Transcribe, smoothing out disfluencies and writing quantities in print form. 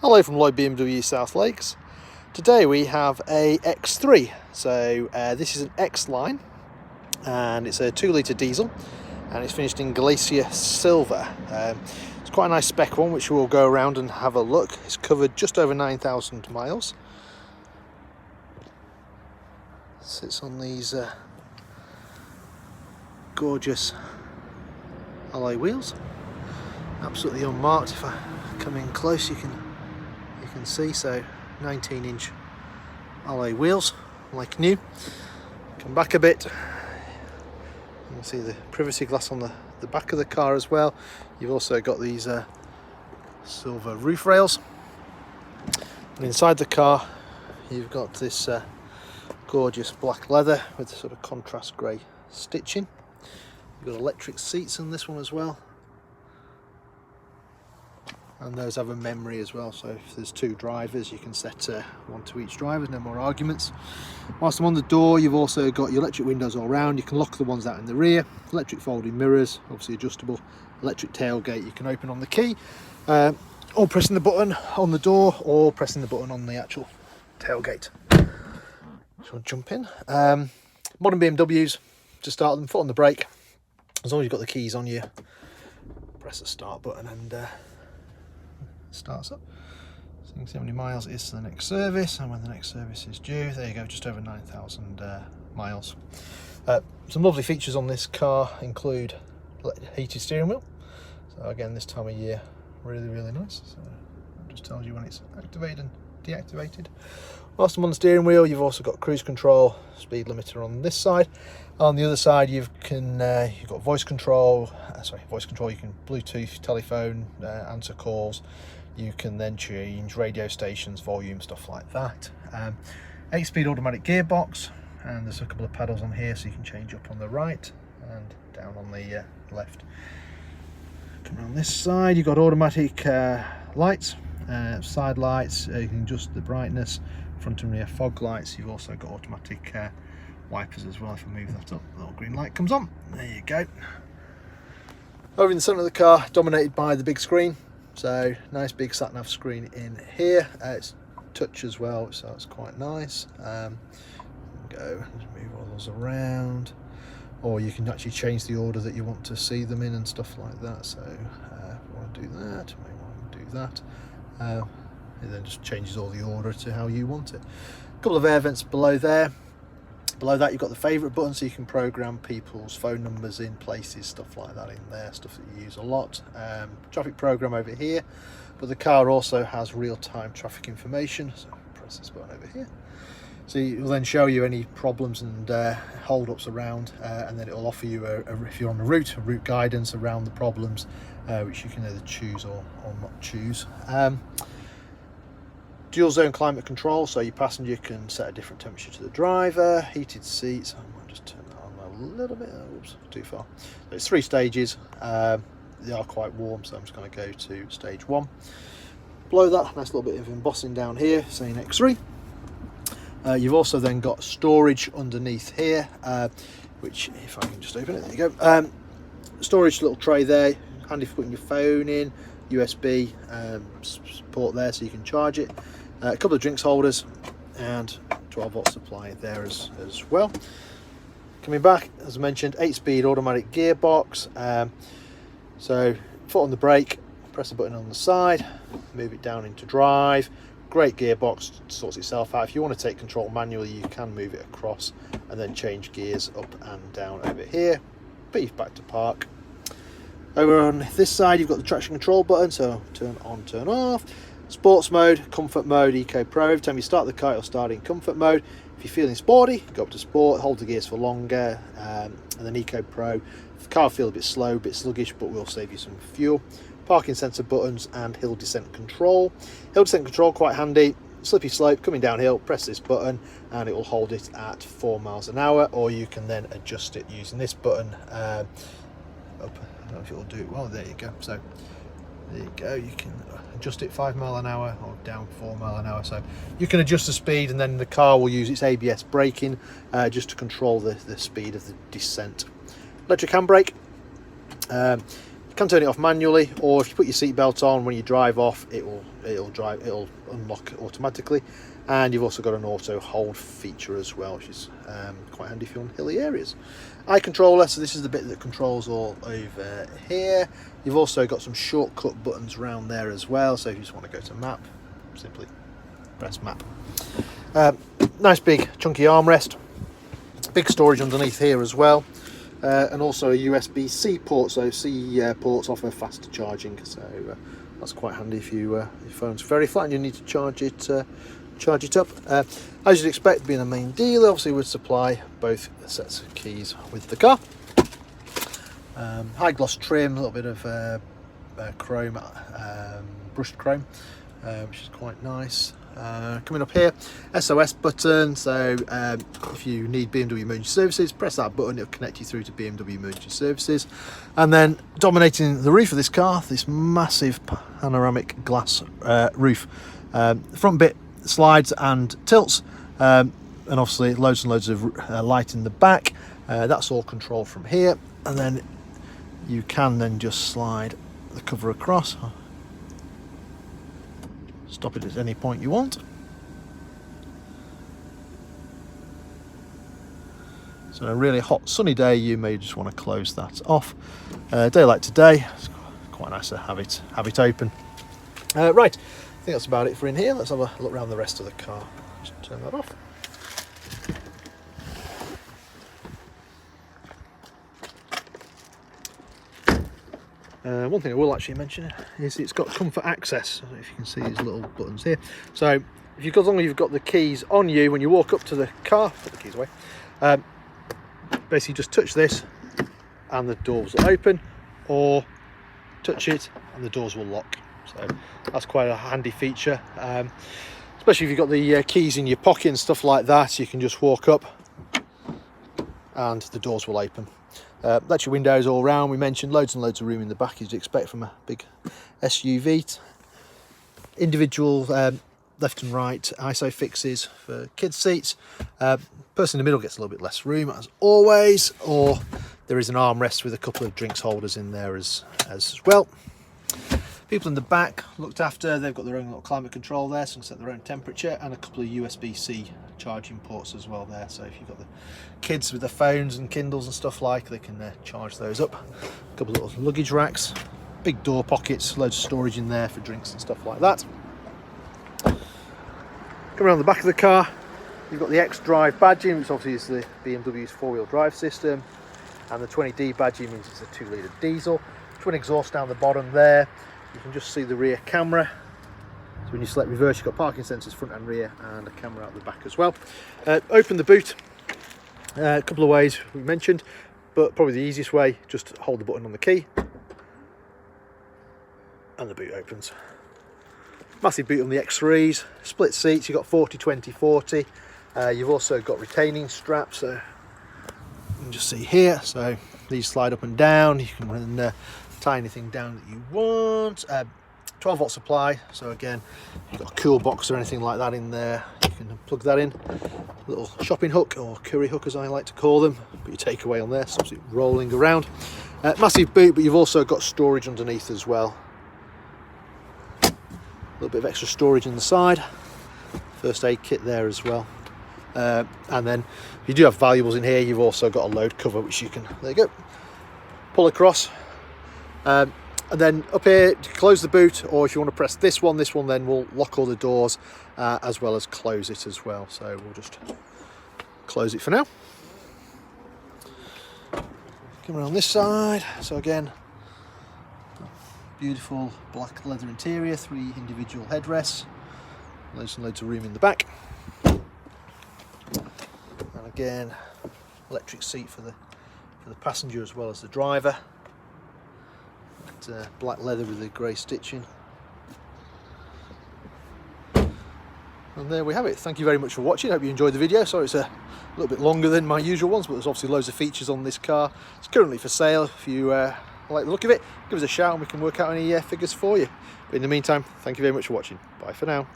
Hello from Lloyd BMW South Lakes. Today we have a X3. So this is an xLine and it's a 2-litre diesel and it's finished in Glacier Silver. It's quite a nice spec one which we'll go around and have a look. It's covered just over 9,000 miles. Sits on these gorgeous alloy wheels. Absolutely unmarked. If I come in close you can see, so 19-inch alloy wheels like new. Come back a bit, you can see the privacy glass on the back of the car as well. You've also got these silver roof rails, and inside the car you've got this gorgeous black leather with sort of contrast grey stitching. You've got electric seats in this one as well, and those have a memory as well, so if there's two drivers you can set one to each driver, no more arguments. Whilst I'm on the door, you've also got your electric windows all round. You can lock the ones out in the rear, electric folding mirrors, obviously adjustable, electric tailgate you can open on the key, or pressing the button on the door, or pressing the button on the actual tailgate. So I'll jump in. Modern BMWs, to start them, foot on the brake. As long as you've got the keys on you, press the start button and starts up. So you can see how many miles it is to the next service and when the next service is due. There you go, just over 9,000 miles. Some lovely features on this car include heated steering wheel. So again, this time of year, really nice. So it just tells you when it's activated and deactivated. Whilst I'm on the steering wheel, you've also got cruise control, speed limiter on this side. On the other side, you've got voice control. You can Bluetooth, telephone, answer calls. You can then change radio stations, volume, stuff like that. 8-speed automatic gearbox, and there's a couple of pedals on here so you can change up on the right and down on the left. Come around this side, you've got automatic lights, side lights. You can adjust the brightness, front and rear fog lights. You've also got automatic wipers as well. If I move that up, the little green light comes on. There you go. Over in the centre of the car, dominated by the big screen. So nice big sat-nav screen in here. It's touch as well, so that's quite nice. Go and move all those around, or you can actually change the order that you want to see them in and stuff like that. So if you want to do that, you may want to do that. It then just changes all the order to how you want it. A couple of air vents below there. Below that you've got the favourite button, so you can program people's phone numbers in places, stuff like that in there, stuff that you use a lot. Traffic program over here, but the car also has real-time traffic information, so press this button over here. So it will then show you any problems and hold-ups around, and then it will offer you, if you're on a route guidance around the problems, which you can either choose or not choose. Dual zone climate control, so your passenger can set a different temperature to the driver. Heated seats, I might just turn that on a little bit. Oops, too far. So it's 3 stages. They are quite warm, so I'm just going to go to stage 1. Below that, nice little bit of embossing down here saying X3. You've also then got storage underneath here, which, if I can just open it, there you go. Storage little tray there, handy for putting your phone in. USB port there so you can charge it. A couple of drinks holders and 12-volt supply there as well. Coming back, as I mentioned, 8-speed automatic gearbox. So foot on the brake, press the button on the side, move it down into drive. Great gearbox, sorts itself out. If you want to take control manually, you can move it across and then change gears up and down over here. Beef back to park. Over on this side you've got the traction control button, so turn on, turn off. Sports mode, comfort mode, Eco Pro. Every time you start the car it'll start in comfort mode. If you're feeling sporty, go up to sport, hold the gears for longer, and then Eco Pro. If the car feels a bit slow, a bit sluggish, but will save you some fuel. Parking sensor buttons and hill descent control. Hill descent control, quite handy. Slippy slope, coming downhill, press this button and it will hold it at 4 miles an hour, or you can then adjust it using this button. Up, I don't know if it will do it well. There you go. So there you go, you can adjust it 5 mile an hour or down 4 mile an hour, so you can adjust the speed, and then the car will use its ABS braking just to control the speed of the descent. Electric handbrake, You can turn it off manually, or if you put your seatbelt on when you drive off, it'll unlock automatically. And you've also got an auto hold feature as well, which is quite handy if you're on hilly areas. Eye controller, so this is the bit that controls all over here. You've also got some shortcut buttons around there as well, so if you just want to go to map, simply press map. Nice big chunky armrest, big storage underneath here as well, and also a USB-C port, so C ports offer faster charging, so that's quite handy if your phone's very flat and you need to charge it up. As you'd expect, being a main dealer, obviously would supply both sets of keys with the car. High gloss trim, a little bit of chrome, brushed chrome, which is quite nice. Coming up here, SOS button, so if you need BMW emergency services, press that button, it'll connect you through to BMW emergency services. And then dominating the roof of this car, this massive panoramic glass roof. The front bit slides and tilts, and obviously loads and loads of light in the back. That's all controlled from here, and then you can then just slide the cover across, stop it at any point you want. So a really hot sunny day, you may just want to close that off. Day like today, it's quite nice to have it open. Right, I think that's about it for in here. Let's have a look around the rest of the car. Just turn that off. One thing I will actually mention is it's got comfort access. I don't know if you can see these little buttons here. So if you've got, as long as you've got the keys on you when you walk up to the car, put the keys away, basically just touch this and the doors will open, or touch it and the doors will lock. So that's quite a handy feature, especially if you've got the keys in your pocket and stuff like that. You can just walk up and the doors will open. That's your windows all round. We mentioned loads and loads of room in the back, as you'd expect from a big SUV. Individual left and right ISO fixes for kids seats. Person in the middle gets a little bit less room as always, or there is an armrest with a couple of drinks holders in there as well. People in the back looked after. They've got their own little climate control there, so they can set their own temperature, and a couple of USB-C charging ports as well there. So if you've got the kids with their phones and Kindles and stuff like, they can charge those up. A couple of little luggage racks, big door pockets, loads of storage in there for drinks and stuff like that. Come around the back of the car, you've got the xDrive badging, which obviously is the BMW's four-wheel drive system, and the 20D badging means it's a 2-litre diesel. Twin exhaust down the bottom there. You can just see the rear camera. So when you select reverse, you've got parking sensors front and rear, and a camera out the back as well. Open the boot, a couple of ways we mentioned, but probably the easiest way, just hold the button on the key and the boot opens. Massive boot on the X3s, split seats, you've got 40, 20, 40. You've also got retaining straps, so you can just see here, so these slide up and down. You can tie anything down that you want. 12 volt supply, so again, if you've got a cool box or anything like that in there, you can plug that in. A little shopping hook, or curry hook as I like to call them, put your takeaway on there, stops it rolling around. Massive boot, but you've also got storage underneath as well. A little bit of extra storage in the side, first aid kit there as well. And then if you do have valuables in here, you've also got a load cover which you can, there you go, pull across. And then up here, to close the boot, or if you want to press this one then will lock all the doors as well as close it as well. So we'll just close it for now. Come around this side. So again, beautiful black leather interior, 3 individual headrests, loads and loads of room in the back. And again, electric seat for the passenger as well as the driver. Black leather with the grey stitching. And there we have it. Thank you very much for watching. I hope you enjoyed the video. Sorry it's a little bit longer than my usual ones, but there's obviously loads of features on this car. It's currently for sale. If you like the look of it, give us a shout and we can work out any figures for you. But in the meantime, thank you very much for watching. Bye for now.